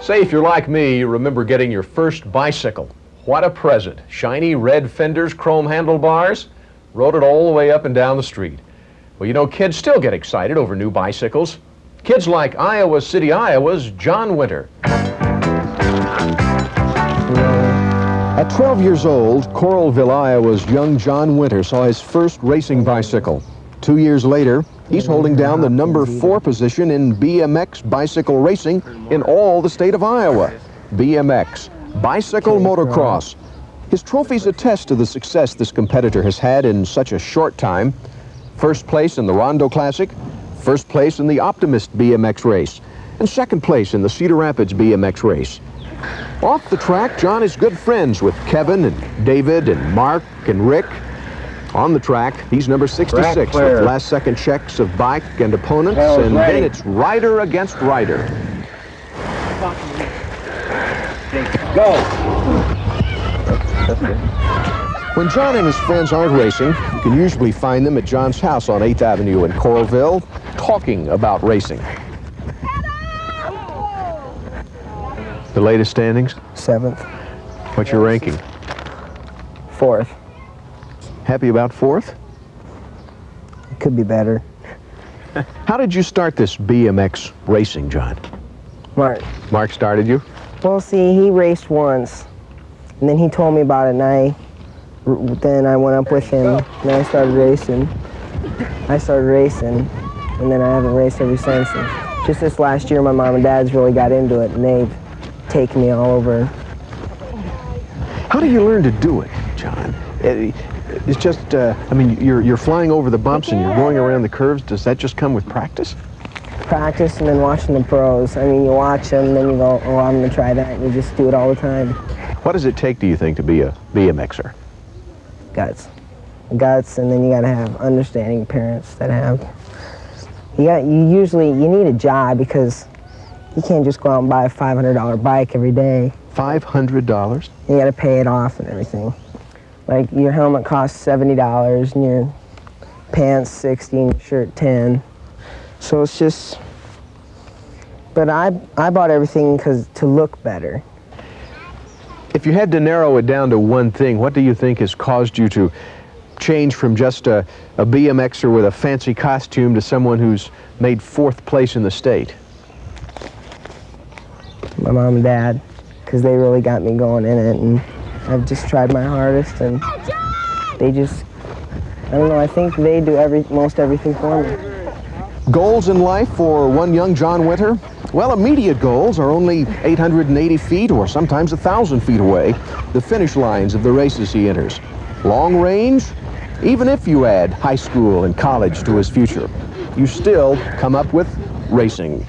Say, if you're like me, you remember getting your first bicycle. What a present. Shiny red fenders, chrome handlebars. Rode it all the way up and down the street. Well, you know, kids still get excited over new bicycles. Kids like Iowa City, Iowa's John Winter. At 12 years old, Coralville, Iowa's young John Winter saw his first racing bicycle. 2 years later, he's holding down the number 4 position in BMX bicycle racing in all the state of Iowa. BMX, bicycle motocross. His trophies attest to the success this competitor has had in such a short time. First place in the Rondo Classic, first place in the Optimist BMX race, and second place in the Cedar Rapids BMX race. Off the track, John is good friends with Kevin and David and Mark and Rick. On the track, he's number 66 with last-second checks of bike and opponents, and then it's rider against rider. Go! When John and his friends aren't racing, you can usually find them at John's house on 8th Avenue in Coralville, talking about racing. The latest standings? 7th. What's your ranking? 4th. Happy about 4th? It could be better. How did you start this BMX racing, John? Mark. Mark started you? Well, see, he raced once, and then he told me about it, and then I went up with him, and I started racing. And then I haven't raced ever since. And just this last year, my mom and dad's really got into it, and they've taken me all over. How do you learn to do it, John? It's just, I mean, you're flying over the bumps and you're going around the curves. Does that just come with practice? Practice and then watching the pros. I mean, you watch them, and then you go, oh, I'm going to try that, and you just do it all the time. What does it take, do you think, to be a BMXer? Guts, and then you got to have understanding parents that have. You need a job, because you can't just go out and buy a $500 bike every day. $500? You got to pay it off and everything. Like, your helmet costs $70, and your pants $60, and your shirt $10. So it's just, but I bought everything to look better. If you had to narrow it down to one thing, what do you think has caused you to change from just a BMXer with a fancy costume to someone who's made 4th place in the state? My mom and dad, because they really got me going in it, and I've just tried my hardest, and they just, I don't know, I think they do most everything for me. Goals in life for one young John Winter? Well, immediate goals are only 880 feet or sometimes 1,000 feet away, the finish lines of the races he enters. Long range? Even if you add high school and college to his future, you still come up with racing.